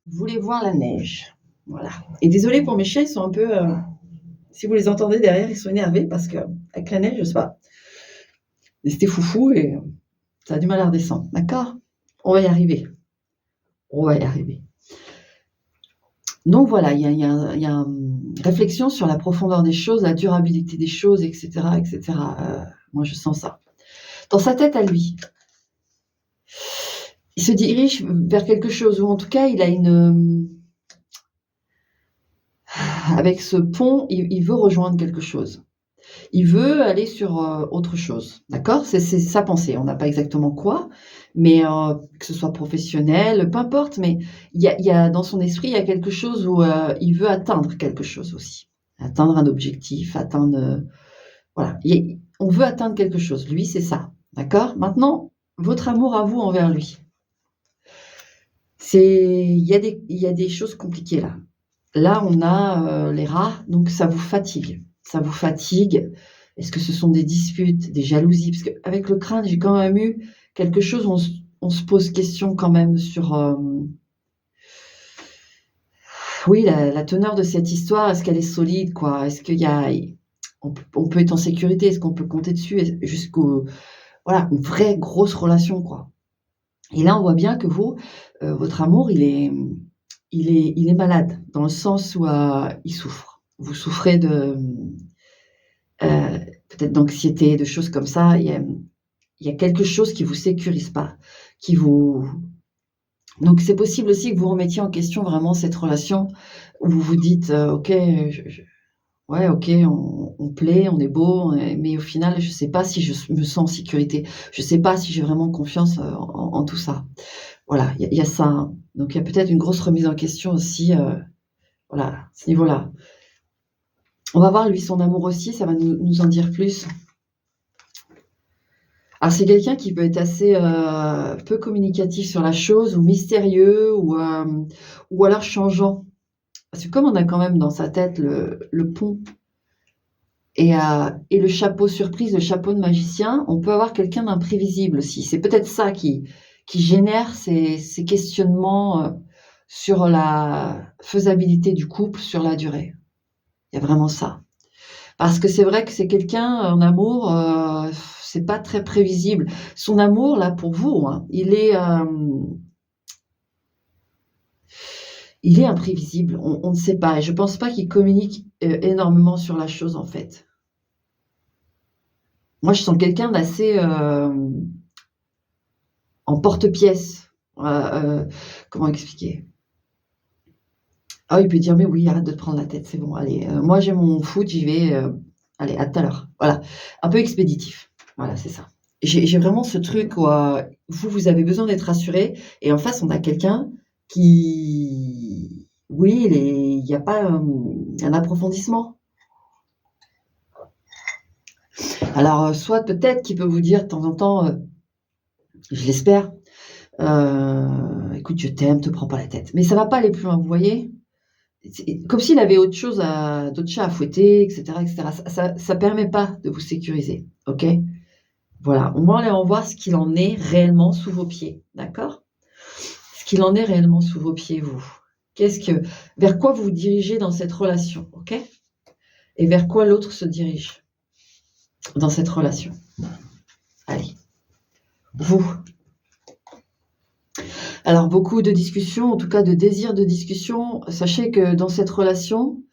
Vous voulez voir la neige. Voilà. Et désolée pour mes chiens, ils sont un peu, si vous les entendez derrière, ils sont énervés parce qu'avec la neige, je sais pas, c'était foufou et ça a du mal à redescendre. D'accord? On va y arriver. On va y arriver. Donc voilà, il y a une réflexion sur la profondeur des choses, la durabilité des choses, etc., etc. Moi, je sens ça. Dans sa tête à lui, il se dirige vers quelque chose, ou en tout cas, il a une... Avec ce pont, il veut rejoindre quelque chose. Il veut aller sur autre chose, d'accord? C'est sa pensée. On n'a pas exactement quoi, mais que ce soit professionnel, peu importe, mais il y a dans son esprit, il y a quelque chose où il veut atteindre quelque chose aussi. Atteindre un objectif, atteindre... voilà. On veut atteindre quelque chose. Lui, c'est ça, d'accord? Maintenant, votre amour à vous envers lui. Il y a des choses compliquées là. Là, on a les rats, donc ça vous fatigue. Ça vous fatigue. Est-ce que ce sont des disputes, des jalousies? Parce qu'avec le crâne, j'ai quand même eu quelque chose, on se pose question quand même sur oui, la teneur de cette histoire. Est-ce qu'elle est solide, quoi? Est-ce qu'il y a... On peut être en sécurité? Est-ce qu'on peut compter dessus? Jusqu'au... Voilà, une vraie grosse relation, quoi. Et là, on voit bien que vous, votre amour, il est malade, dans le sens où il souffre. Vous souffrez de... peut-être d'anxiété, de choses comme ça. Il y a quelque chose qui vous sécurise pas, qui vous... Donc c'est possible aussi que vous remettiez en question vraiment cette relation, où vous vous dites, OK, ouais, OK, on plaît, on est beau, mais au final, je sais pas si je me sens en sécurité. Je sais pas si j'ai vraiment confiance, en tout ça. Voilà, il y a ça, hein. Donc il y a peut-être une grosse remise en question aussi, voilà, à ce niveau-là. On va voir lui, son amour aussi, ça va nous en dire plus. Alors c'est quelqu'un qui peut être assez, peu communicatif sur la chose, ou mystérieux, ou alors changeant. Parce que comme on a quand même dans sa tête le pont et le chapeau surprise, le chapeau de magicien, on peut avoir quelqu'un d'imprévisible aussi. C'est peut-être ça qui génère ces questionnements, sur la faisabilité du couple sur la durée. Il y a vraiment ça. Parce que c'est vrai que c'est quelqu'un en amour, c'est pas très prévisible. Son amour, là, pour vous, hein, il est imprévisible. On ne sait pas. Et je pense pas qu'il communique énormément sur la chose, en fait. Moi, je sens quelqu'un d'assez en porte-pièce. Comment expliquer? Ah, il peut dire, mais oui, arrête de te prendre la tête, c'est bon, allez, moi j'ai mon foot, j'y vais, allez, à tout à l'heure. Voilà, un peu expéditif. Voilà, c'est ça. J'ai vraiment ce truc où vous avez besoin d'être rassuré, et en face, on a quelqu'un qui, oui, il n'y a pas un approfondissement. Alors, soit peut-être qu'il peut vous dire de temps en temps, je l'espère, écoute, je t'aime, te prends pas la tête. Mais ça va pas aller plus loin, vous voyez? C'est comme s'il avait d'autres chats à fouetter, etc., etc. Ça permet pas de vous sécuriser, ok? Voilà, au moins allons voir ce qu'il en est réellement sous vos pieds, d'accord? Ce qu'il en est réellement sous vos pieds, vous. Vers quoi vous vous dirigez dans cette relation, ok? Et vers quoi l'autre se dirige dans cette relation. Allez, vous. Alors, beaucoup de discussions, en tout cas de désir de discussion. Sachez que dans cette relation,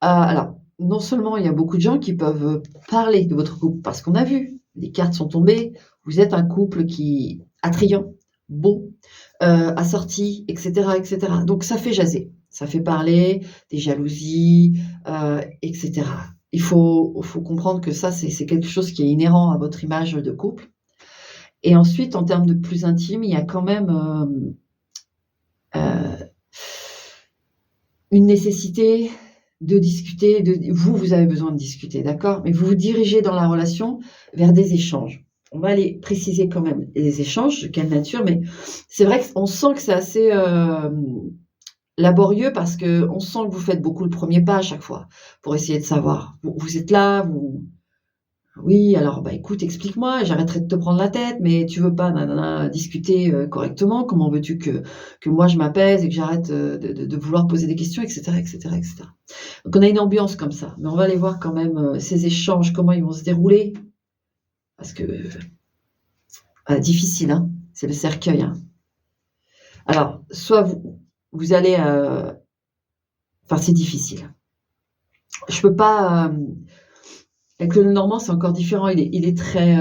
alors, non seulement il y a beaucoup de gens qui peuvent parler de votre couple, parce qu'on a vu, les cartes sont tombées, vous êtes un couple qui attrayant, beau, assorti, etc., etc. Donc ça fait jaser, ça fait parler des jalousies, etc. Il faut comprendre que ça, c'est quelque chose qui est inhérent à votre image de couple. Et ensuite, en termes de plus intime, il y a quand même une nécessité de discuter. Vous avez besoin de discuter, d'accord? Mais vous vous dirigez dans la relation vers des échanges. On va aller préciser quand même les échanges, de quelle nature, mais c'est vrai qu'on sent que c'est assez laborieux, parce qu'on sent que vous faites beaucoup le premier pas à chaque fois pour essayer de savoir. Vous êtes là, Oui, alors, bah, écoute, explique-moi, j'arrêterai de te prendre la tête, mais tu veux pas nanana discuter, correctement? Comment veux-tu que moi je m'apaise et que j'arrête, de vouloir poser des questions et cetera et cetera et cetera. Donc on a une ambiance comme ça, mais on va aller voir quand même, ces échanges, comment ils vont se dérouler parce que, difficile, hein, c'est le cercueil, hein. Alors soit vous allez, enfin c'est difficile. Je peux pas, avec le Lenormand, c'est encore différent, il est très,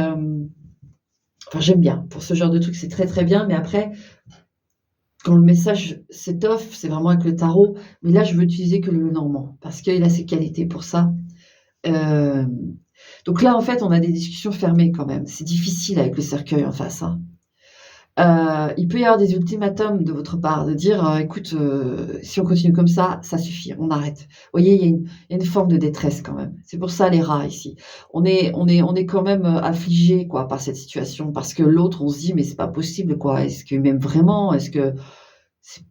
enfin j'aime bien. Pour ce genre de truc, c'est très, très bien, mais après quand le message s'étoffe, c'est vraiment avec le tarot, mais là, je veux utiliser que le Lenormand parce qu'il a ses qualités pour ça. Hem, donc là, en fait, on a des discussions fermées quand même. C'est difficile avec le cercueil en face, hein. Il peut y avoir des ultimatums de votre part, de dire, «Écoute, si on continue comme ça suffit, on arrête». Vous voyez, il y a une forme de détresse quand même. C'est pour ça les rats ici. On est quand même, affligés quoi par cette situation parce que l'autre, on se dit: «Mais c'est pas possible quoi. Est-ce qu'il m'aime vraiment? Est-ce que c'est»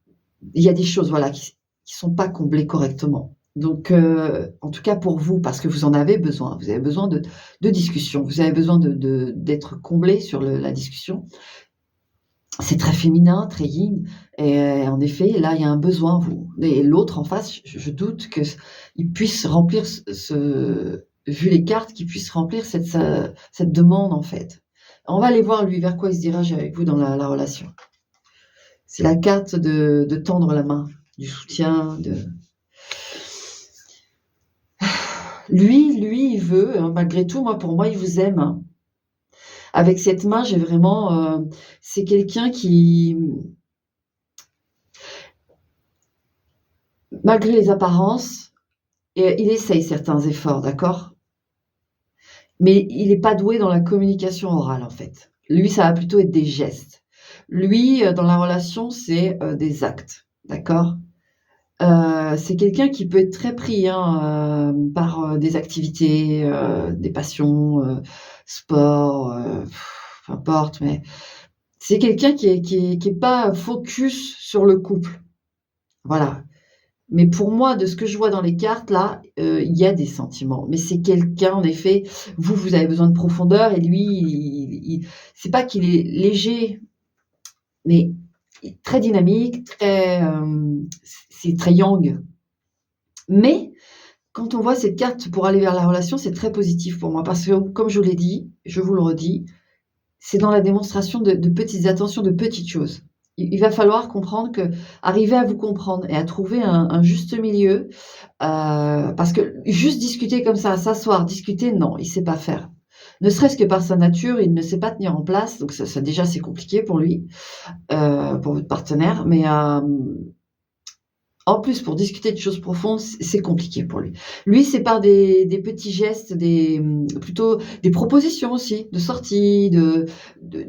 il y a des choses, voilà, qui sont pas comblées correctement. Donc en tout cas pour vous, parce que vous en avez besoin, vous avez besoin de discussion, vous avez besoin d'être comblé sur la discussion. C'est très féminin, très yin et en effet, là, il y a un besoin, vous et l'autre en face, je doute il puisse remplir vu les cartes, qu'il puisse remplir cette demande, en fait. On va aller voir lui, vers quoi il se dirige avec vous dans la relation. C'est la carte de tendre la main, du soutien, de lui, il veut, hein, malgré tout, pour moi, il vous aime, hein. Avec cette main, j'ai vraiment, c'est quelqu'un qui, malgré les apparences, il essaye certains efforts, d'accord? Mais il est pas doué dans la communication orale, en fait. Lui, ça va plutôt être des gestes. Lui, dans la relation, c'est, des actes, d'accord? C'est quelqu'un qui peut être très pris, hein, par, des activités, des passions, sport, peu importe, mais c'est quelqu'un qui est pas focus sur le couple. Voilà. Mais pour moi, de ce que je vois dans les cartes là, il y a des sentiments. Mais c'est quelqu'un en effet, vous avez besoin de profondeur et lui, il c'est pas qu'il est léger, mais il est très dynamique, très, c'est très yang. Mais quand on voit cette carte pour aller vers la relation, c'est très positif pour moi parce que comme je vous l'ai dit, je vous le redis, c'est dans la démonstration de petites attentions, de petites choses. Il va falloir comprendre que arriver à vous comprendre et à trouver un juste milieu, parce que juste discuter comme ça, s'asseoir, discuter, non, il sait pas faire. Ne serait-ce que par sa nature, il ne sait pas tenir en place, donc ça déjà c'est compliqué pour lui, pour votre partenaire, mais en plus, pour discuter de choses profondes, c'est compliqué pour lui. Lui, c'est par des petits gestes, plutôt des propositions aussi de sortie,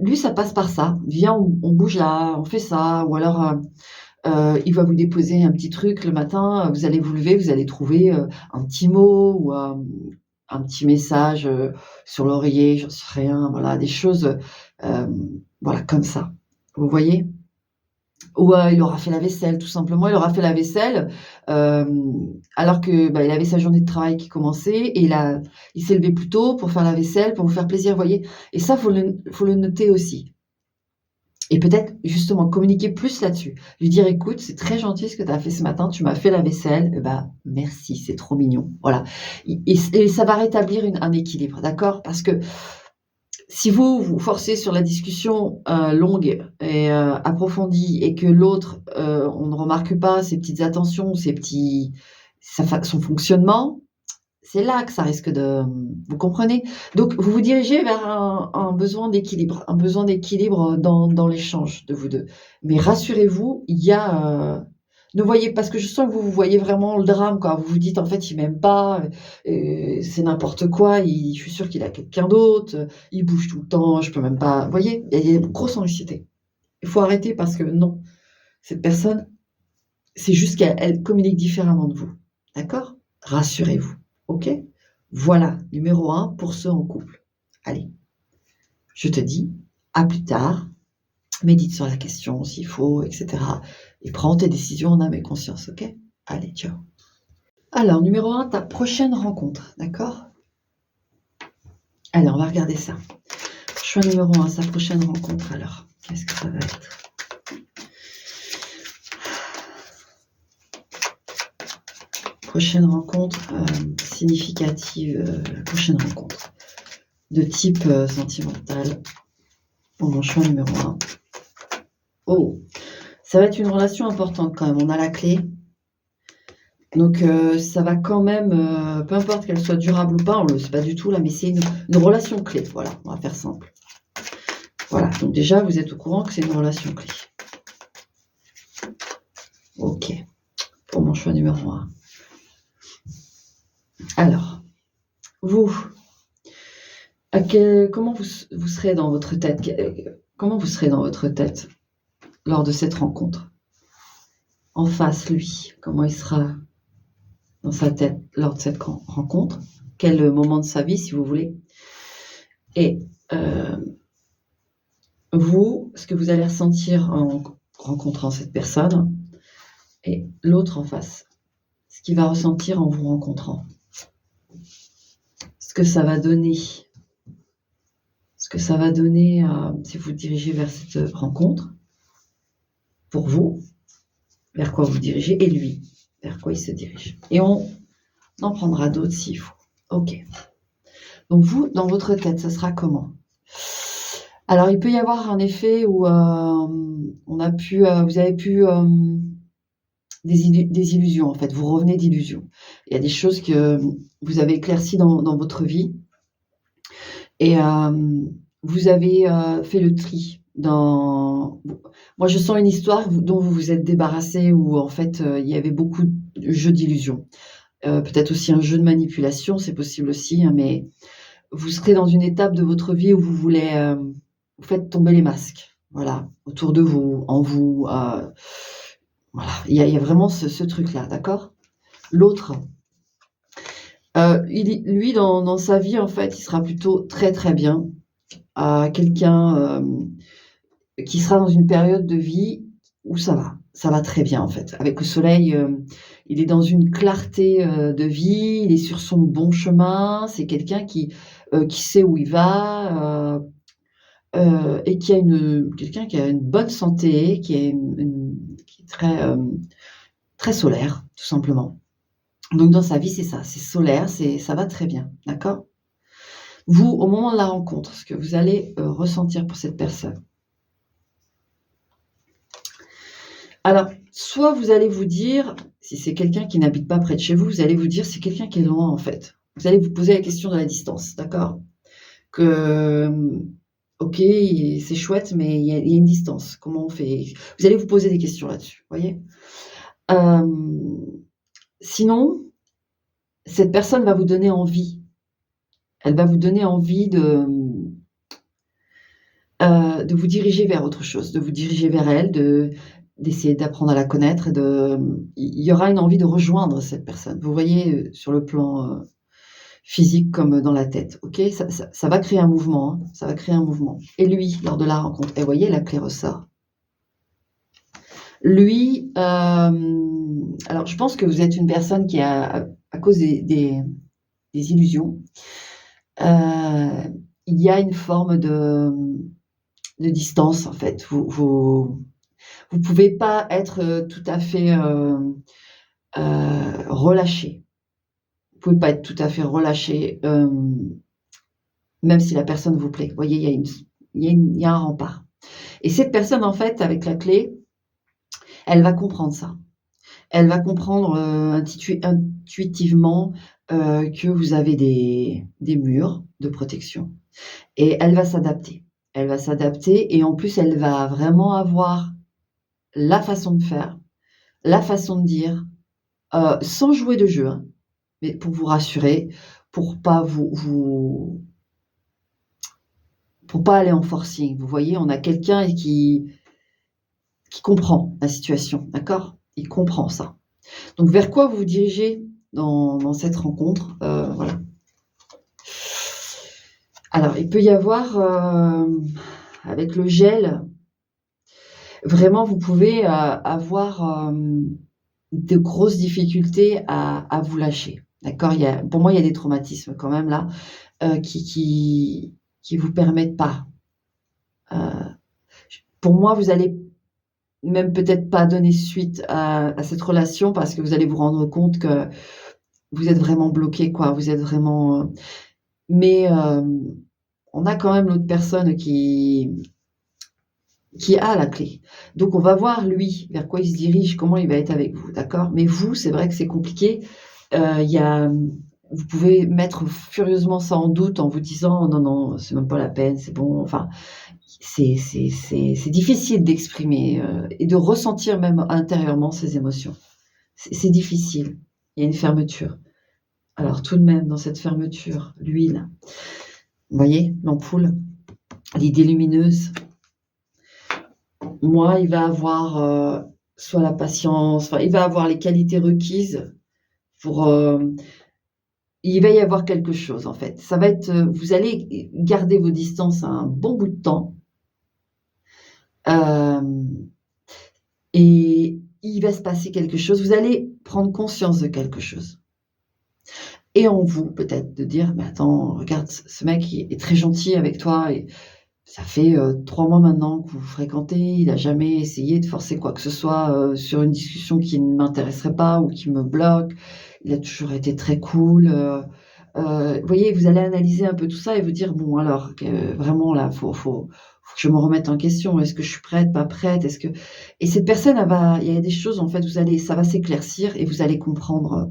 lui, ça passe par ça. «Viens, on bouge là, on fait ça» ou alors, il va vous déposer un petit truc le matin, vous allez vous lever, vous allez trouver, un petit mot ou, un petit message, sur l'oreiller, j'en sais rien, voilà, des choses, voilà, comme ça. Vous voyez? Ou, il aura fait la vaisselle, tout simplement. Il aura fait la vaisselle, alors que, bah, il avait sa journée de travail qui commençait et il s'est levé plus tôt pour faire la vaisselle, pour vous faire plaisir, vous voyez? Et ça, faut le noter aussi et peut-être justement communiquer plus là-dessus. Lui dire: «Écoute, c'est très gentil ce que tu as fait ce matin, tu m'as fait la vaisselle, bah, merci, c'est trop mignon». Voilà et ça va rétablir un équilibre, d'accord? Parce que si vous forcez sur la discussion, longue et approfondie et que l'autre, on ne remarque pas ses petites attentions, son fonctionnement, c'est là que ça risque de, vous comprenez? Donc vous vous dirigez vers un besoin d'équilibre, dans l'échange de vous 2. Mais rassurez-vous, il y a, ne voyez parce que je sens que vous voyez vraiment le drame, quoi. Vous vous dites: «En fait, il m'aime pas, c'est n'importe quoi, je suis sûre qu'il a quelqu'un d'autre, il bouge tout le temps, je peux même pas» vous voyez? Il y a une grosse anxiété. Il faut arrêter parce que non, cette personne, c'est juste qu'elle communique différemment de vous. D'accord? Rassurez-vous, OK? Voilà, numéro un pour ceux en couple. Allez, je te dis à plus tard, médite sur la question s'il faut et cetera et prends tes décisions en âme et conscience, OK? Allez, ciao. Alors numéro un, ta prochaine rencontre, d'accord? Allez, on va regarder ça. Choix numéro 1, sa prochaine rencontre alors. Qu'est-ce que ça va être? Prochaine rencontre significative, prochaine rencontre de type sentimental pour mon choix numéro 1. Oh, ça va être une relation importante quand même, on a la clé. Donc ça va quand même, peu importe qu'elle soit durable ou pas, on ne le sait pas du tout là, mais c'est une relation clé, voilà, on va faire simple. Voilà, donc déjà vous êtes au courant que c'est une relation clé. Ok, pour mon choix numéro 1. Alors, vous, comment vous serez dans votre tête? Comment vous serez dans votre tête lors de cette rencontre? En face, lui, comment il sera dans sa tête lors de cette rencontre? Quel moment de sa vie, si vous voulez? Et vous, ce que vous allez ressentir en rencontrant cette personne, et l'autre en face, ce qu'il va ressentir en vous rencontrant. Ce que ça va donner si vous dirigez vers cette rencontre, pour vous, vers quoi vous dirigez, et lui, vers quoi il se dirige. Et on en prendra d'autres s'il faut. Ok. Donc vous, dans votre tête, ça sera comment? Alors, il peut y avoir un effet où vous avez pu des illusions, en fait. Vous revenez d'illusions. Il y a des choses que vous avez éclaircies dans votre vie. Et vous avez fait le tri dans... Moi, je sens une histoire dont vous vous êtes débarrassé, où en fait, il y avait beaucoup de jeux d'illusions. Peut-être aussi un jeu de manipulation, c'est possible aussi, hein, mais vous serez dans une étape de votre vie où vous voulez... vous faites tomber les masques, voilà, autour de vous, en vous. Voilà, il y a vraiment ce truc-là, d'accord? L'autre... lui, dans sa vie, en fait, il sera plutôt très, très bien. Quelqu'un qui sera dans une période de vie où ça va très bien, en fait. Avec le soleil, il est dans une clarté de vie, il est sur son bon chemin. C'est quelqu'un qui sait où il va et quelqu'un qui a une bonne santé, qui est très, très solaire, tout simplement. Donc dans sa vie, c'est ça, c'est solaire, ça va très bien, d'accord? Vous, au moment de la rencontre, ce que vous allez ressentir pour cette personne. Alors, soit vous allez vous dire, si c'est quelqu'un qui n'habite pas près de chez vous, vous allez vous dire c'est quelqu'un qui est loin en fait. Vous allez vous poser la question de la distance, d'accord? Ok, c'est chouette, mais il y a une distance. Comment on fait? Vous allez vous poser des questions là-dessus, voyez? Sinon, cette personne va vous donner envie. Elle va vous donner envie de vous diriger vers autre chose, de vous diriger vers elle, d'essayer d'apprendre à la connaître. Il y aura une envie de rejoindre cette personne. Vous voyez, sur le plan physique comme dans la tête, ok? Ça va créer un mouvement, hein, ça va créer un mouvement. Et lui, lors de la rencontre, et vous voyez, la clé ressort. Lui, alors je pense que vous êtes une personne qui a, à cause des illusions, il y a une forme de distance en fait. Vous pouvez pas être tout à fait relâché. Vous pouvez pas être tout à fait relâché, même si la personne vous plaît. Vous voyez, il y a un rempart. Et cette personne, en fait, avec la clé, elle va comprendre ça. Elle va comprendre intuitivement que vous avez des murs de protection. Et elle va s'adapter. Elle va s'adapter et en plus, elle va vraiment avoir la façon de faire, la façon de dire, sans jouer de jeu, hein, mais pour vous rassurer, pour pas pour pas aller en forcing. Vous voyez, on a quelqu'un qui comprend la situation, d'accord? Il comprend ça. Donc, vers quoi vous vous dirigez dans cette rencontre? Voilà. Alors, il peut y avoir, avec le gel, vraiment, vous pouvez avoir de grosses difficultés à vous lâcher. D'accord? Pour moi, il y a des traumatismes quand même là. qui vous permettent pas. Pour moi, vous allez même peut-être pas donner suite à cette relation parce que vous allez vous rendre compte que vous êtes vraiment bloqué, quoi. Vous êtes vraiment. Mais on a quand même l'autre personne qui a la clé. Donc on va voir lui vers quoi il se dirige, comment il va être avec vous, d'accord? Mais vous, c'est vrai que c'est compliqué. Il y a, vous pouvez mettre furieusement ça en doute en vous disant non, non, c'est même pas la peine, c'est bon. Enfin, c'est difficile d'exprimer et de ressentir même intérieurement ses émotions. C'est difficile. Il y a une fermeture. Alors tout de même, dans cette fermeture, l'huile, vous voyez, l'ampoule, l'idée lumineuse, moi, il va avoir soit la patience, enfin, il va avoir les qualités requises pour. Il va y avoir quelque chose en fait. Ça va être, vous allez garder vos distances un bon bout de temps, euh, et il va se passer quelque chose. Vous allez prendre conscience de quelque chose. Et en vous, peut-être, de dire, mais attends, regarde, ce mec il est très gentil avec toi et ça fait 3 mois maintenant que vous vous fréquentez, il a jamais essayé de forcer quoi que ce soit, sur une discussion qui ne m'intéresserait pas ou qui me bloque. Il a toujours été très cool, vous voyez, vous allez analyser un peu tout ça et vous dire: «Bon alors que vraiment là, faut que je me remette en question. Est-ce que je suis prête, pas prête? Est-ce que» et cette personne, elle va il y a des choses en fait, ça va s'éclaircir et vous allez comprendre,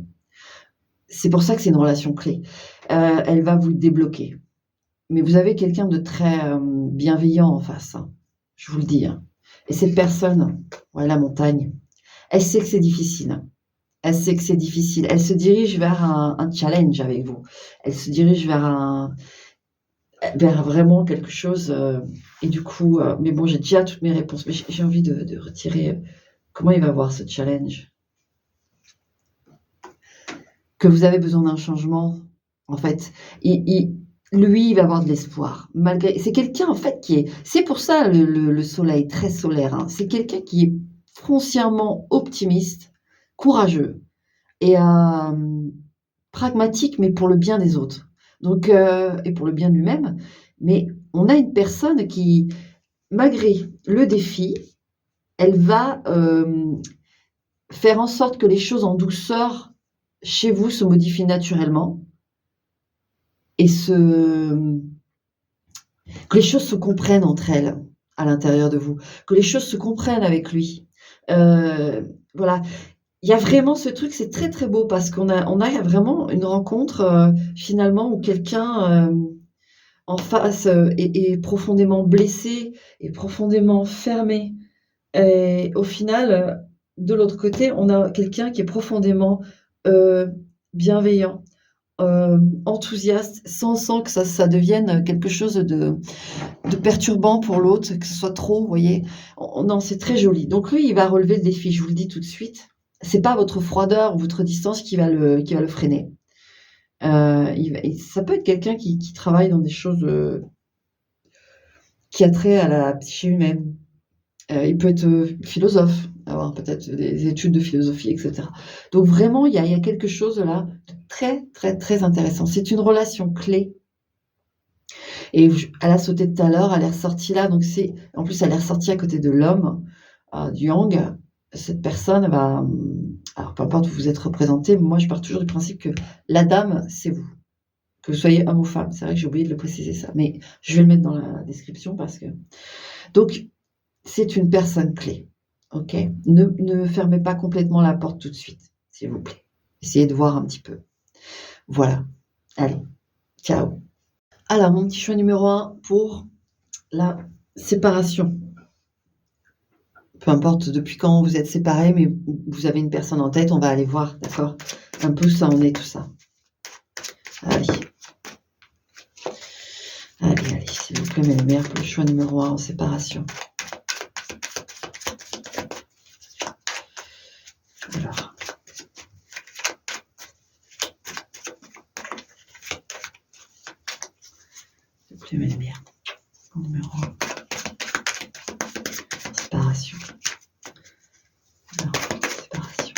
c'est pour ça que c'est une relation clé. Elle va vous débloquer. Mais vous avez quelqu'un de très, bienveillant en face, hein, je vous le dis, hein. Et cette personne, ouais, la montagne, elle sait que c'est difficile, hein. Elle sait que c'est difficile. Elle se dirige vers un challenge avec vous. Elle se dirige vers vraiment quelque chose, et du coup, mais bon, j'ai déjà toutes mes réponses, mais j'ai envie de retirer, comment il va voir ce challenge? Que vous avez besoin d'un changement, en fait. Il lui, il va avoir de l'espoir. Malgré c'est quelqu'un, en fait, qui est c'est pour ça le soleil, très solaire, hein. C'est quelqu'un qui est foncièrement optimiste, courageux et pragmatique, mais pour le bien des autres. Donc et pour le bien de lui-même. Mais on a une personne qui, malgré le défi, elle va, faire en sorte que les choses en douceur chez vous se modifient naturellement et que les choses se comprennent entre elles à l'intérieur de vous, que les choses se comprennent avec lui. Voilà, il y a vraiment ce truc, c'est très, très beau parce qu'on a vraiment une rencontre, finalement où quelqu'un, en face, est profondément blessé, est profondément fermé et au final, de l'autre côté, on a quelqu'un qui est profondément, bienveillant, enthousiaste, sans que ça devienne quelque chose de perturbant pour l'autre, que ce soit trop, vous voyez? Non, c'est très joli. Donc lui, il va relever le défi, je vous le dis tout de suite. C'est pas votre froideur ou votre distance qui va le freiner. Ça peut être quelqu'un qui travaille dans des choses, qui a trait à la psyché humaine. Il peut être, philosophe, avoir peut-être des études de philosophie et cetera. Donc vraiment, il y a quelque chose là de très, très, très intéressant. C'est une relation clé et elle a sauté tout à l'heure, elle est ressortie là, donc c'est en plus, elle est ressortie à côté de l'homme, du yang. Cette personne va, alors peu importe où vous êtes représenté, moi je pars toujours du principe que la dame, c'est vous, que vous soyez homme ou femme. C'est vrai que j'ai oublié de le préciser ça, mais je vais le mettre dans la description parce que donc c'est une personne clé, OK? Ne fermez pas complètement la porte tout de suite, s'il vous plaît. Essayez de voir un petit peu. Voilà. Allez, ciao. Alors mon petit choix numéro 1 pour la séparation. Peu importe depuis quand vous êtes séparés, mais vous avez une personne en tête, on va aller voir, d'accord? Un peu ça en est tout ça. Allez. Allez, s'il vous plaît, mes lumières pour le choix numéro 1 en séparation. Alors. S'il vous plaît, mes lumières. Numéro 1. Séparation. Alors, séparation.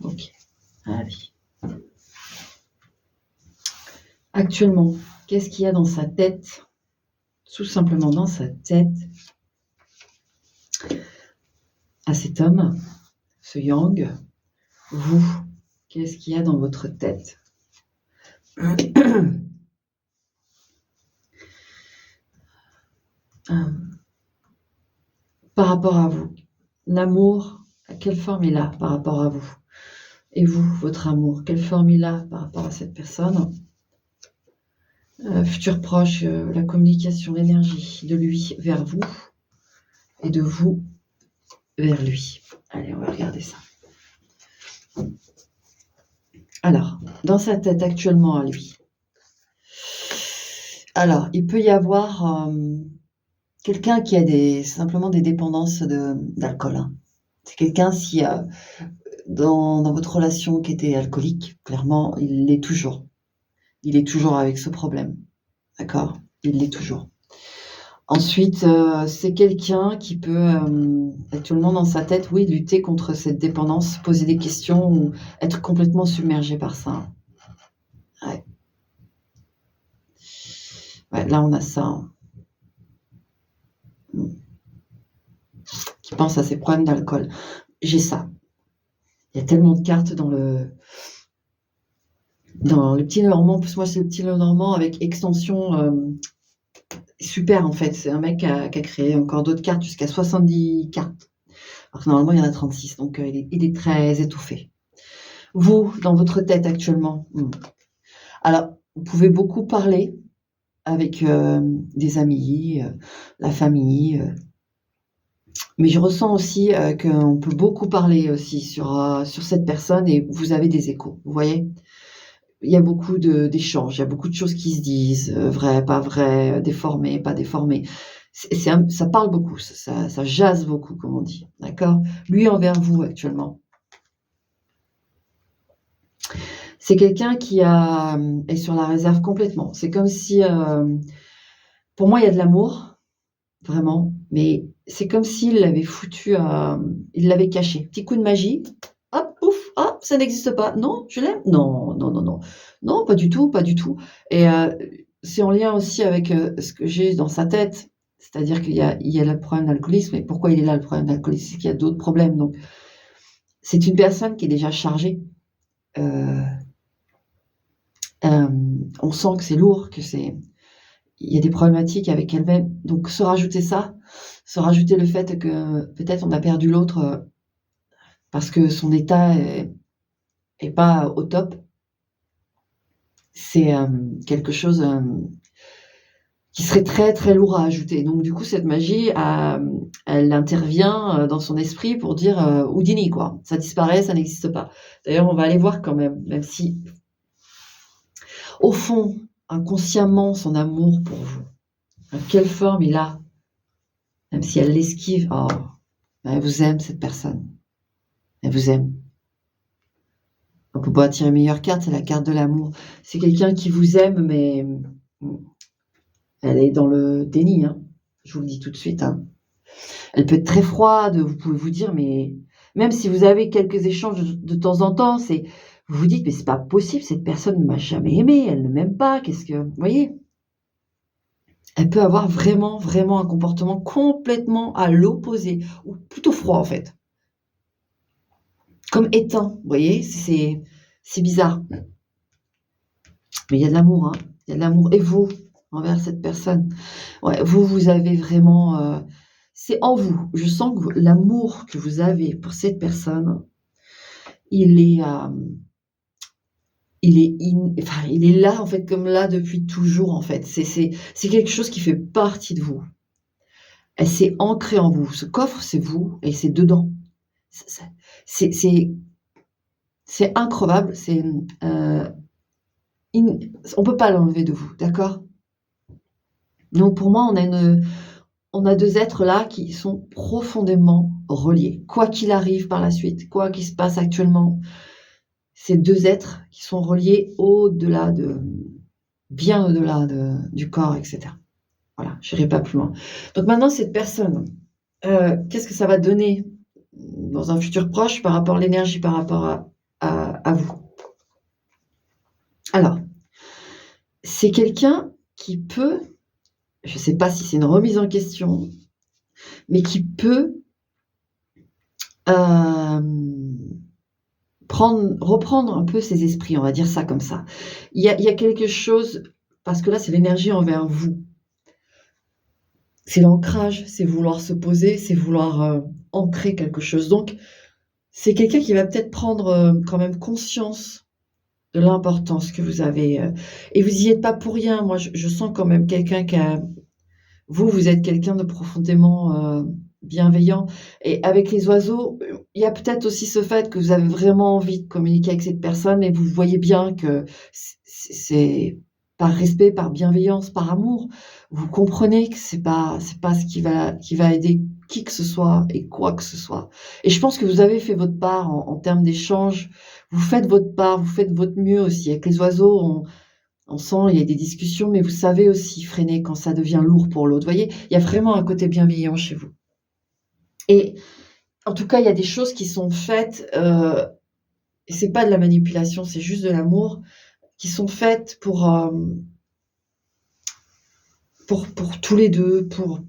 Ok. Allez. actuellement, qu'est-ce qu'il y a dans sa tête, tout simplement dans sa tête, à cet homme, ce yang, vous, qu'est-ce qu'il y a dans votre tête? Par rapport à vous, l'amour, à quelle forme il a par rapport à vous? Et vous, votre amour, quelle forme il a par rapport à cette personne? Futur proche, la communication, l'énergie de lui vers vous et de vous vers lui. Allez, on va regarder ça. Alors, dans sa tête actuellement à lui. Alors, il peut y avoir quelqu'un qui a simplement des dépendances d'alcool. Hein. C'est quelqu'un si dans votre relation qui était alcoolique, clairement, il l'est toujours. Il est toujours avec ce problème. D'accord? Il l'est toujours. Ensuite, c'est quelqu'un qui peut, actuellement dans sa tête, oui, lutter contre cette dépendance, poser des questions ou être complètement submergé par ça. Ouais. Ouais, là, on a ça. Hein. Qui pense à ses problèmes d'alcool. J'ai ça. Il y a tellement de cartes dans le petit Normand. En plus, moi, c'est le petit Normand avec extension super, en fait. C'est un mec qui a créé encore d'autres cartes, jusqu'à 70 cartes. Alors que normalement, il y en a 36, donc il est très étouffé. Vous, dans votre tête actuellement, alors, vous pouvez beaucoup parler avec des amis, la famille, mais je ressens aussi qu'on peut beaucoup parler aussi sur cette personne et vous avez des échos, vous voyez? Il y a beaucoup d'échanges, il y a beaucoup de choses qui se disent, vraies, pas vraies, déformées, pas déformées. Ça parle beaucoup, ça jase beaucoup, comme on dit, d'accord? Lui envers vous actuellement. C'est quelqu'un qui est sur la réserve complètement. C'est comme si, pour moi, il y a de l'amour, vraiment, mais c'est comme s'il l'avait foutu il l'avait caché. Petit coup de magie, hop, pouf, hop, ça n'existe pas. Non, je l'aime? Non, non, non, non. Non, pas du tout, pas du tout. Et c'est en lien aussi avec ce que j'ai dans sa tête. C'est-à-dire qu'il y a le problème d'alcoolisme. Et pourquoi il est là, le problème d'alcoolisme? C'est qu'il y a d'autres problèmes. Donc, c'est une personne qui est déjà chargée. On sent que c'est lourd, il y a des problématiques avec elle-même. Donc, se rajouter le fait que peut-être on a perdu l'autre parce que son état est pas au top, c'est quelque chose qui serait très très lourd à ajouter. Donc, du coup, cette magie, elle intervient dans son esprit pour dire Houdini, quoi. Ça disparaît, ça n'existe pas. D'ailleurs, on va aller voir quand même si, au fond, inconsciemment, son amour pour vous, quelle forme il a, même si elle l'esquive, elle vous aime, cette personne. Elle vous aime. On peut pas tirer meilleure carte, c'est la carte de l'amour. C'est quelqu'un qui vous aime, mais elle est dans le déni, hein. Je vous le dis tout de suite. Hein. Elle peut être très froide, vous pouvez vous dire, mais même si vous avez quelques échanges de temps en temps, vous vous dites, mais c'est pas possible, cette personne ne m'a jamais aimé, elle ne m'aime pas, vous voyez? Elle peut avoir vraiment, vraiment un comportement complètement à l'opposé, ou plutôt froid en fait. Comme éteint, vous voyez? C'est bizarre. Mais il y a de l'amour, hein. Il y a de l'amour. Et vous, envers cette personne? Ouais, vous avez vraiment... c'est en vous. Je sens que l'amour que vous avez pour cette personne, il est... il est là, en fait, comme là depuis toujours, en fait. C'est quelque chose qui fait partie de vous. Elle s'est ancrée en vous. Ce coffre, c'est vous et c'est dedans. C'est incroyable. On peut pas l'enlever de vous, d'accord? Donc pour moi, on a deux êtres là qui sont profondément reliés. Quoi qu'il arrive par la suite, quoi qu'il se passe actuellement, ces deux êtres qui sont reliés bien au-delà du corps, etc. Voilà, je n'irai pas plus loin. Donc maintenant, cette personne, qu'est-ce que ça va donner dans un futur proche par rapport à l'énergie, par rapport à vous? Alors, c'est quelqu'un qui peut, je ne sais pas si c'est une remise en question, mais qui peut reprendre un peu ses esprits, on va dire ça comme ça. Il y a quelque chose, parce que là, c'est l'énergie envers vous. C'est l'ancrage, c'est vouloir se poser, c'est vouloir ancrer quelque chose. Donc, c'est quelqu'un qui va peut-être prendre quand même conscience de l'importance que vous avez. Et vous y êtes pas pour rien. Moi, je sens quand même quelqu'un qui a... Vous êtes quelqu'un de profondément bienveillant. Et avec les oiseaux, il y a peut-être aussi ce fait que vous avez vraiment envie de communiquer avec cette personne et vous voyez bien que c'est par respect, par bienveillance, par amour. Vous comprenez que c'est pas ce qui va aider qui que ce soit et quoi que ce soit. Et je pense que vous avez fait votre part en termes d'échange. Vous faites votre part, vous faites votre mieux aussi. Avec les oiseaux, on sent, il y a des discussions, mais vous savez aussi freiner quand ça devient lourd pour l'autre. Vous voyez, il y a vraiment un côté bienveillant chez vous. Et en tout cas, il y a des choses qui sont faites, et c'est pas de la manipulation, c'est juste de l'amour, qui sont faites pour tous les deux, pour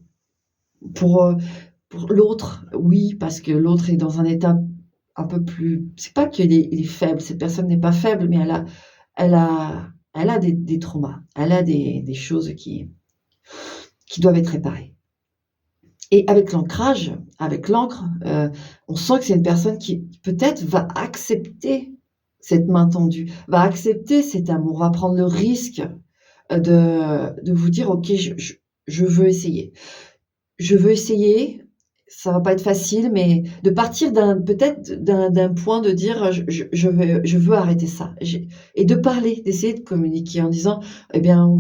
l'autre, oui, parce que l'autre est dans un état un peu plus... C'est pas qu'il est faible, cette personne n'est pas faible, mais elle a des traumas, elle a des choses qui doivent être réparées. Et avec l'ancrage, avec l'encre, on sent que c'est une personne qui peut-être va accepter cette main tendue, va accepter cet amour, va prendre le risque de vous dire: «OK, je veux essayer. Je veux essayer, ça va pas être facile», mais de partir d'un point de dire: je veux arrêter ça». Et de parler, d'essayer de communiquer en disant: «Eh bien,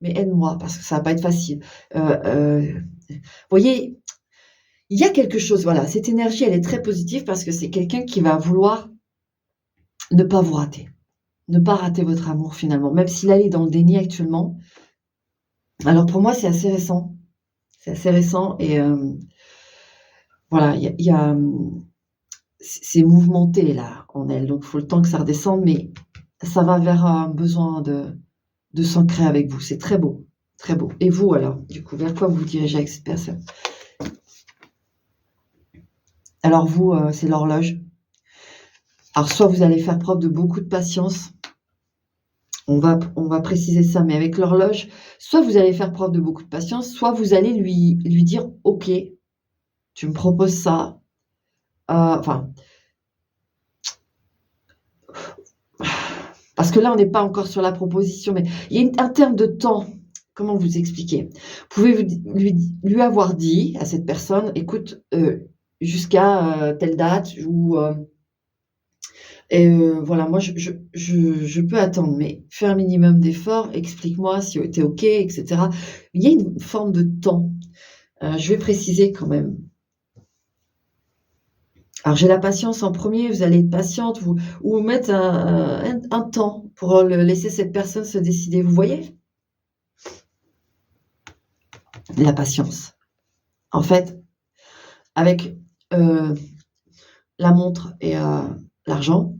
mais aide-moi parce que ça va pas être facile». Vous voyez, il y a quelque chose, voilà, cette énergie, elle est très positive parce que c'est quelqu'un qui va vouloir ne pas vous rater. Ne pas rater votre amour finalement, même si là, il est dans le déni actuellement. Alors pour moi, c'est assez récent. C'est assez récent et voilà, il y a, c'est mouvementé là en elle, donc il faut le temps que ça redescende, mais ça va vers un besoin de s'ancrer avec vous. C'est très beau, très beau. Et vous alors, du coup, vers quoi vous vous dirigez avec cette personne? Alors vous, c'est l'horloge. Alors soit vous allez faire preuve de beaucoup de patience, on va préciser ça, mais avec l'horloge, soit vous allez faire preuve de beaucoup de patience, soit vous allez lui dire: «OK, tu me proposes ça», enfin, parce que là, on n'est pas encore sur la proposition, mais il y a un terme de temps. Comment vous expliquer? Vous pouvez lui avoir dit à cette personne: «Écoute, jusqu'à, telle date ou voilà, moi je peux attendre, mais fais un minimum d'efforts, explique-moi si tu es OK et cetera». Il y a une forme de temps. Je vais préciser quand même. Alors j'ai la patience en premier, vous allez être patiente, ou mettre un temps pour laisser cette personne se décider, vous voyez? La patience. En fait, avec, heu, la montre et l'argent,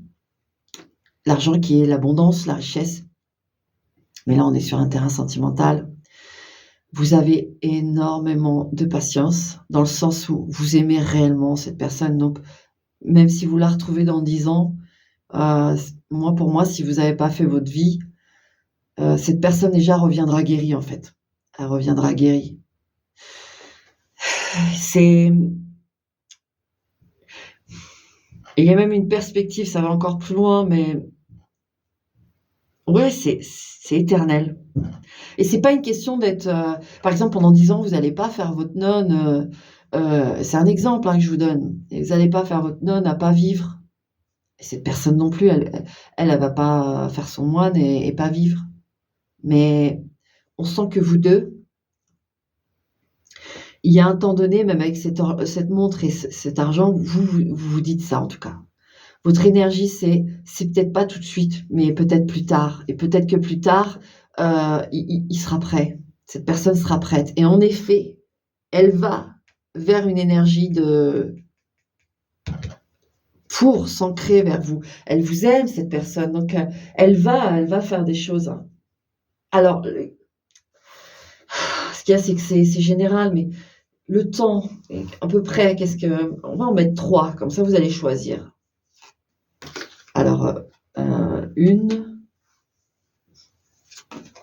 l'argent qui est l'abondance, la richesse, mais là on est sur un terrain sentimental. Vous avez énormément de patience, dans le sens où vous aimez réellement cette personne, donc même si vous la retrouvez dans 10 ans, pour moi, si vous avez pas fait votre vie, cette personne déjà reviendra guérie, en fait. Elle reviendra guérie. C'est Il y a même une perspective, ça va encore plus loin, mais ouais, c'est éternel. Et c'est pas une question d'être, par exemple, pendant 10 ans, vous allez pas faire votre nonne, c'est un exemple, hein, que je vous donne. Et vous allez pas faire votre nonne à pas vivre. Et cette personne non plus, elle va pas faire son moine et pas vivre. Mais on sent que vous 2, il y a un temps donné, même avec cette montre et cet argent, vous dites ça, en tout cas. Votre énergie, c'est peut-être pas tout de suite, mais peut-être plus tard. Et peut-être que plus tard, il sera prêt. Cette personne sera prête. Et en effet, elle va vers une énergie pour s'ancrer vers vous. Elle vous aime, cette personne, donc elle va faire des choses, hein. Alors, ce qu'il y a, c'est que c'est général, mais le temps, à peu près, on va en mettre 3, comme ça vous allez choisir. Alors, 1,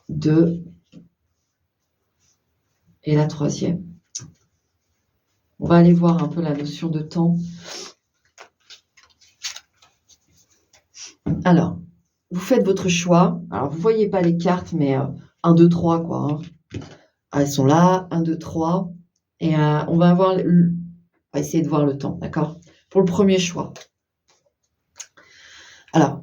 2 et la 3e. On va aller voir un peu la notion de temps. Alors, vous faites votre choix. Alors, vous voyez pas les cartes, mais 1, 2, 3, quoi. Hein. Elles sont là, 1, 2, 3. Et on va essayer de voir le temps, d'accord? Pour le premier choix. Alors,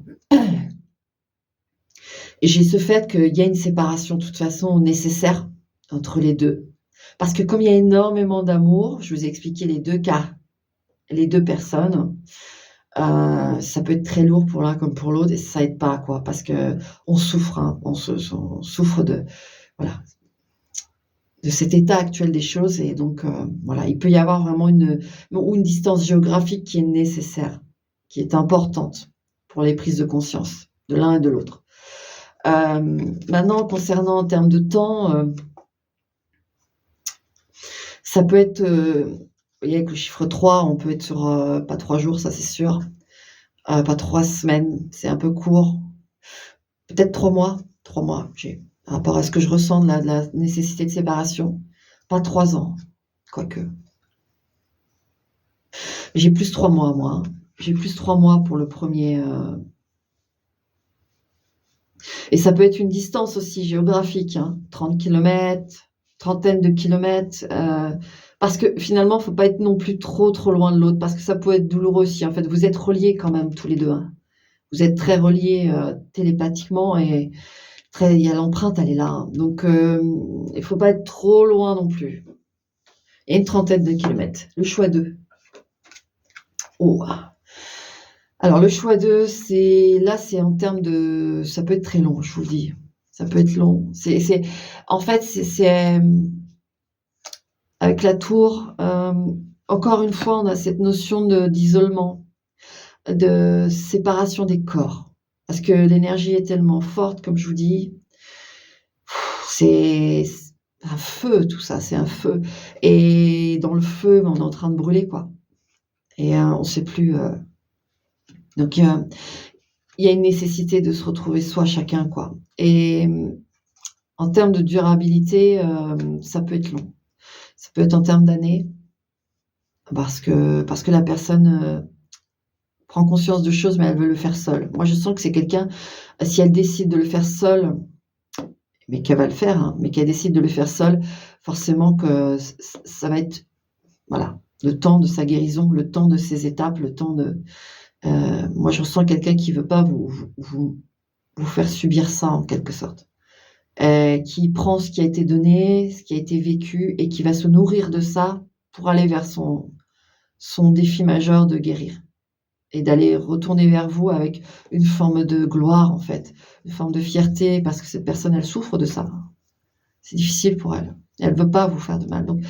j'ai ce fait qu'il y a une séparation de toute façon nécessaire entre les deux. Parce que comme il y a énormément d'amour, je vous ai expliqué les 2 cas, les 2 personnes, ça peut être très lourd pour l'un comme pour l'autre et ça aide pas, quoi. Parce qu'on souffre, hein, on souffre de cet état actuel des choses et donc voilà, il peut y avoir vraiment une distance géographique qui est nécessaire, qui est importante pour les prises de conscience de l'un et de l'autre. Maintenant, concernant en termes de temps, ça peut être, vous voyez avec le chiffre 3, on peut être sur, pas 3 jours, ça c'est sûr, pas 3 semaines, c'est un peu court. Peut-être 3 mois, 3 mois, par rapport à ce que je ressens de la nécessité de séparation. Pas 3 ans, quoique. J'ai plus 3 mois, moi. Hein. J'ai plus 3 mois pour le premier. Et ça peut être une distance aussi géographique, hein, 30 kilomètres, trentaine de kilomètres. Parce que finalement, il ne faut pas être non plus trop loin de l'autre, parce que ça peut être douloureux aussi. En fait, vous êtes reliés quand même tous les deux. Hein. Vous êtes très reliés télépathiquement et il y a l'empreinte, elle est là. Hein. Donc, il ne faut pas être trop loin non plus. Et une trentaine de kilomètres. Le choix 2. Oh. Alors, le choix 2, c'est en termes de... Ça peut être très long, je vous le dis. Ça peut être long. En fait, c'est avec la tour, encore une fois, on a cette notion d'isolement, de séparation des corps. Parce que l'énergie est tellement forte, comme je vous dis. C'est un feu, tout ça, c'est un feu. Et dans le feu, on est en train de brûler, quoi. Et on ne sait plus... Donc, il y a une nécessité de se retrouver soi, chacun, quoi. Et en termes de durabilité, ça peut être long. Ça peut être en termes d'années, parce que la personne prend conscience de choses, mais elle veut le faire seule. Moi, je sens que c'est quelqu'un, si elle décide de le faire seule, mais qu'elle va le faire, hein, mais qu'elle décide de le faire seule, forcément que ça va être, voilà, le temps de sa guérison, le temps de ses étapes, le temps de... moi, je ressens quelqu'un qui veut pas vous faire subir ça, en quelque sorte. Qui prend ce qui a été donné, ce qui a été vécu, et qui va se nourrir de ça pour aller vers son défi majeur de guérir. Et d'aller retourner vers vous avec une forme de gloire, en fait, une forme de fierté, parce que cette personne, elle souffre de ça. C'est difficile pour elle. Elle ne veut pas vous faire de mal. Donc,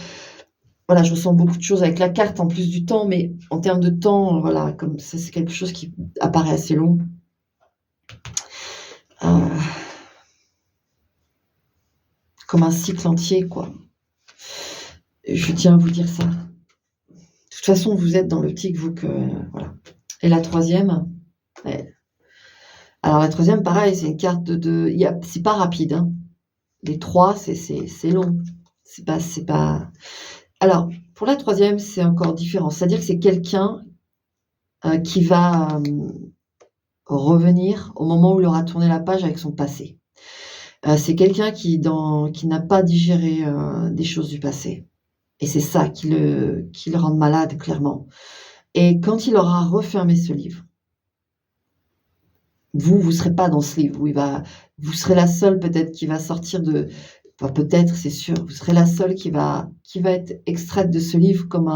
voilà, je ressens beaucoup de choses avec la carte, en plus du temps, mais en termes de temps, voilà, comme ça, c'est quelque chose qui apparaît assez long. Comme un cycle entier, quoi. Je tiens à vous dire ça. De toute façon, vous êtes dans l'optique, vous, que... Voilà. Et la 3e, alors la 3e, pareil, c'est une carte c'est pas rapide, hein. Les 3, c'est long. C'est pas... Alors, pour la 3e, c'est encore différent. C'est-à-dire que c'est quelqu'un qui va revenir au moment où il aura tourné la page avec son passé. C'est quelqu'un qui n'a pas digéré des choses du passé. Et c'est ça qui le rend malade, clairement. Et quand il aura refermé ce livre, vous serez pas dans ce livre où vous serez la seule peut-être qui va sortir de... Enfin, peut-être, c'est sûr, vous serez la seule qui va être extraite de ce livre comme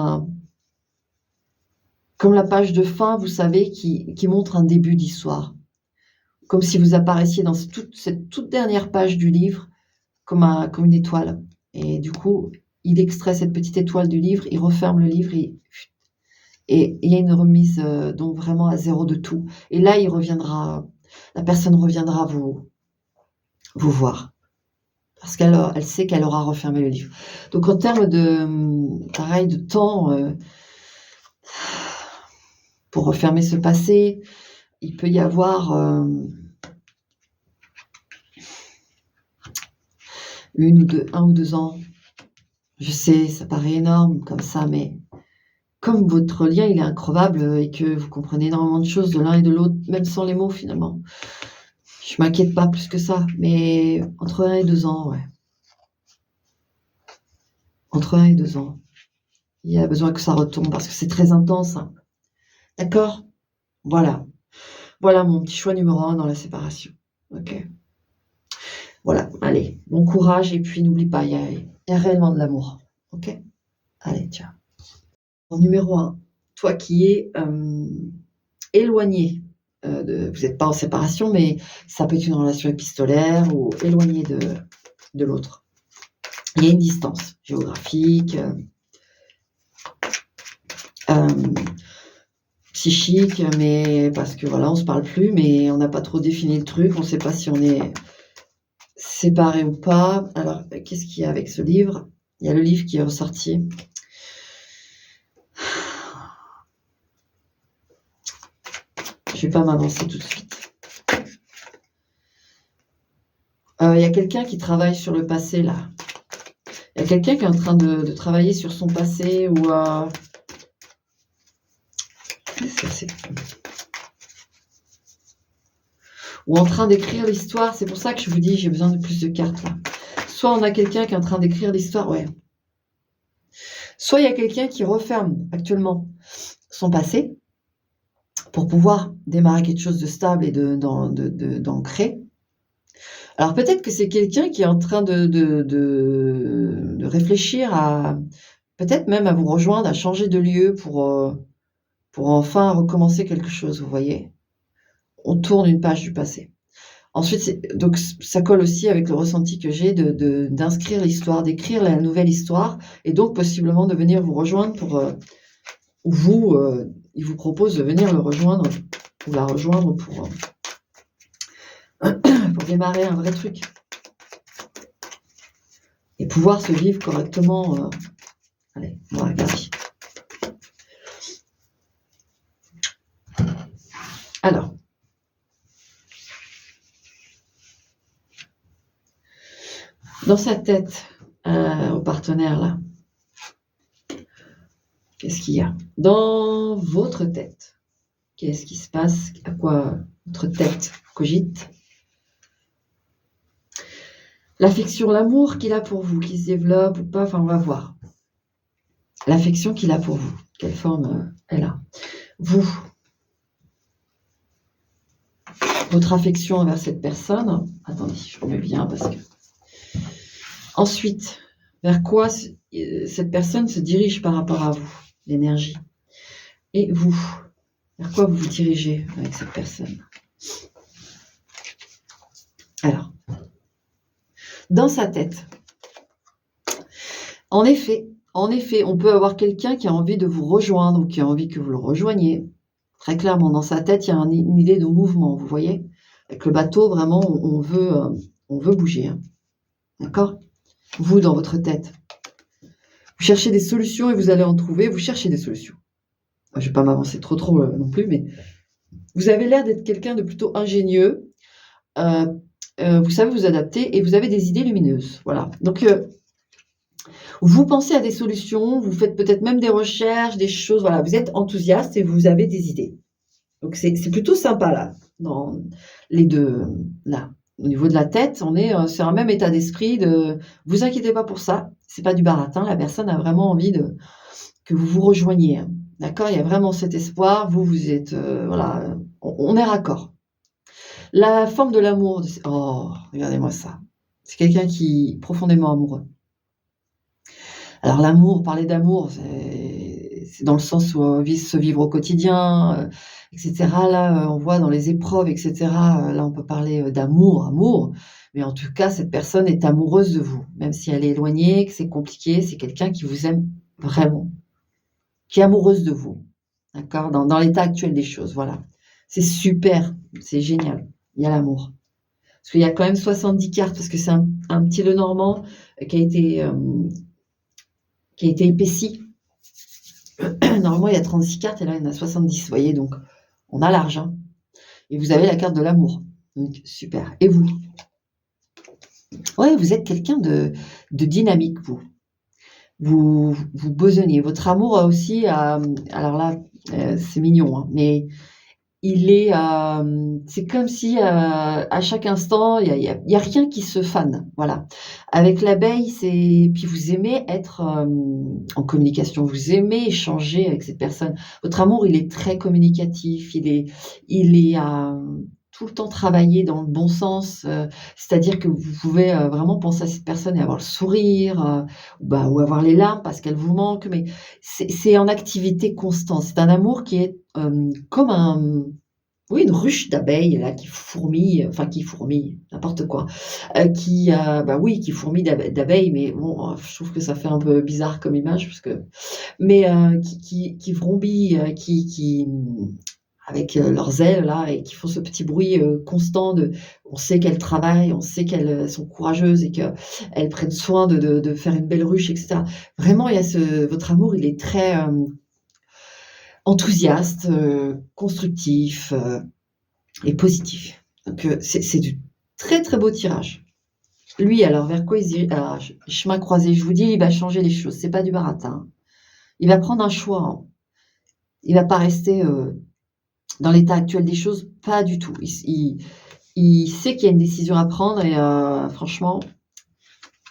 la page de fin, vous savez, qui montre un début d'histoire. Comme si vous apparaissiez dans cette toute dernière page du livre comme une étoile. Et du coup, il extrait cette petite étoile du livre, il referme le livre et il y a une remise donc vraiment à zéro de tout. Et là, la personne reviendra vous voir. parce qu'elle sait qu'elle aura refermé le livre. Donc en termes pareil, de temps, pour refermer ce passé, il peut y avoir 1 ou 2 ans. Je sais, ça paraît énorme comme ça, mais comme votre lien il est increvable et que vous comprenez énormément de choses de l'un et de l'autre, même sans les mots finalement, je m'inquiète pas plus que ça, mais entre 1 et 2 ans, ouais. Entre 1 et 2 ans. Il y a besoin que ça retombe parce que c'est très intense. Hein. D'accord? Voilà. Voilà mon petit choix numéro 1 dans la séparation. Ok. Voilà, allez, bon courage et puis n'oublie pas, il y a réellement de l'amour. Ok? Allez, ciao. En numéro 1, toi qui es éloigné, vous n'êtes pas en séparation, mais ça peut être une relation épistolaire ou éloigné de l'autre. Il y a une distance géographique, psychique, mais parce que voilà, on se parle plus, mais on n'a pas trop défini le truc, on ne sait pas si on est séparés ou pas. Alors, qu'est-ce qu'il y a avec ce livre? Il y a le livre qui est ressorti. Je ne vais pas m'avancer tout de suite. Il y a quelqu'un qui travaille sur le passé, là. Il y a quelqu'un qui est en train de travailler sur son passé ou... Qu'est-ce que c'est? Ou en train d'écrire l'histoire. C'est pour ça que je vous dis, j'ai besoin de plus de cartes, là. Soit on a quelqu'un qui est en train d'écrire l'histoire, ouais. Soit il y a quelqu'un qui referme actuellement son passé pour pouvoir démarrer quelque chose de stable et d'ancré. Alors peut-être que c'est quelqu'un qui est en train de réfléchir à, peut-être même à vous rejoindre, à changer de lieu pour enfin recommencer quelque chose, vous voyez. On tourne une page du passé. Ensuite, donc ça colle aussi avec le ressenti que j'ai d'inscrire l'histoire, d'écrire la nouvelle histoire, et donc possiblement de venir vous rejoindre ou il vous propose de venir le rejoindre ou la rejoindre pour démarrer un vrai truc et pouvoir se vivre correctement. Allez, on va regarder. Alors, dans sa tête, au partenaire là, qu'est-ce qu'il y a? Dans votre tête, qu'est-ce qui se passe? À quoi votre tête cogite? L'affection, l'amour qu'il a pour vous, qui se développe ou pas, enfin on va voir. L'affection qu'il a pour vous, quelle forme elle a. Vous, votre affection envers cette personne, attendez, je remets bien parce que... Ensuite, vers quoi cette personne se dirige par rapport à vous, l'énergie. Et vous, vers quoi vous vous dirigez avec cette personne? Alors, dans sa tête, en effet, on peut avoir quelqu'un qui a envie de vous rejoindre ou qui a envie que vous le rejoigniez. Très clairement, dans sa tête, il y a une idée de mouvement, vous voyez? Avec le bateau, vraiment, on veut bouger. Hein. D'accord? Vous, dans votre tête. Vous cherchez des solutions et vous allez en trouver. Vous cherchez des solutions. Je ne vais pas m'avancer trop non plus, mais vous avez l'air d'être quelqu'un de plutôt ingénieux. Vous savez vous adapter et vous avez des idées lumineuses. Voilà. Donc, vous pensez à des solutions, vous faites peut-être même des recherches, des choses. Voilà, vous êtes enthousiaste et vous avez des idées. Donc, c'est plutôt sympa, là, dans les deux. Là, au niveau de la tête, on est sur un même état d'esprit de « vous inquiétez pas pour ça, c'est pas du baratin, la personne a vraiment envie que vous vous rejoigniez. Hein. D'accord? Il y a vraiment cet espoir, vous êtes... voilà, on est raccord. La forme de l'amour, oh, regardez-moi ça. C'est quelqu'un qui est profondément amoureux. Alors l'amour, parler d'amour, c'est dans le sens où se vivre au quotidien, etc. Là, on voit dans les épreuves, etc. Là, on peut parler d'amour, mais en tout cas, cette personne est amoureuse de vous, même si elle est éloignée, que c'est compliqué, c'est quelqu'un qui vous aime vraiment, qui est amoureuse de vous, d'accord, dans l'état actuel des choses, voilà. C'est super, c'est génial, il y a l'amour. Parce qu'il y a quand même 70 cartes, parce que c'est un petit Lenormand qui a été, épaissi. Normalement, il y a 36 cartes et là, il y en a 70, vous voyez, donc on a large. Hein. Et vous avez la carte de l'amour. Donc, super. Et vous? Ouais, vous êtes quelqu'un de dynamique, vous. Vous besonnez. Votre amour a aussi, alors là, c'est mignon, hein, mais il est, c'est comme si à chaque instant, il y a rien qui se fane, voilà. Avec l'abeille, puis vous aimez être en communication, vous aimez échanger avec cette personne. Votre amour, il est très communicatif, il est tout le temps travaillé dans le bon sens, c'est-à-dire que vous pouvez vraiment penser à cette personne et avoir le sourire, ou avoir les larmes parce qu'elle vous manque, mais c'est en activité constante. C'est un amour qui est comme oui, une ruche d'abeilles là qui fourmille, n'importe quoi, qui fourmille d'abeilles, mais bon, je trouve que ça fait un peu bizarre comme image parce que mais qui vrombit, avec leurs ailes là et qui font ce petit bruit constant on sait qu'elles travaillent, on sait qu'elles sont courageuses et qu'elles prennent soin de faire une belle ruche, etc. Vraiment, il y a votre amour, il est très enthousiaste, constructif. Et positif. Donc, c'est du très, très beau tirage. Lui, alors, vers quoi il se dirige? Alors, chemin croisé, je vous dis, il va changer les choses. C'est pas du baratin. Il va prendre un choix. Hein. Il va pas rester dans l'état actuel des choses, pas du tout. Il sait qu'il y a une décision à prendre et franchement,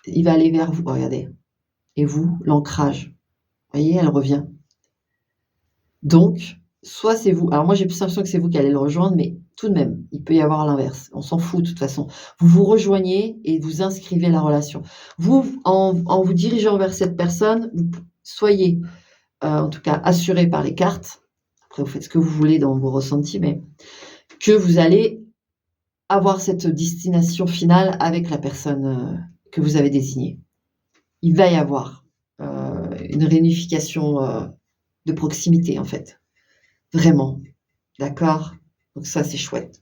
il va aller vers vous. Regardez. Et vous, l'ancrage. Vous voyez, elle revient. Donc, soit c'est vous. Alors moi, j'ai plus l'impression que c'est vous qui allez le rejoindre, mais tout de même, il peut y avoir l'inverse. On s'en fout de toute façon. Vous vous rejoignez et vous inscrivez la relation. Vous, en vous dirigeant vers cette personne, soyez, en tout cas, assuré par les cartes. Après, vous faites ce que vous voulez dans vos ressentis, mais que vous allez avoir cette destination finale avec la personne que vous avez désignée. Il va y avoir une réunification de proximité, en fait. Vraiment. D'accord? Donc ça, c'est chouette.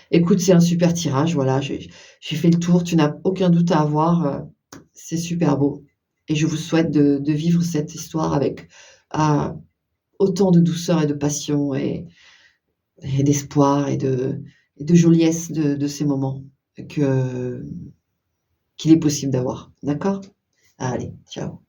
Écoute, c'est un super tirage, voilà, j'ai fait le tour, tu n'as aucun doute à avoir, c'est super beau. Et je vous souhaite de vivre cette histoire avec autant de douceur et de passion et d'espoir et de joliesse de ces moments qu'il est possible d'avoir. D'accord? Allez, ciao.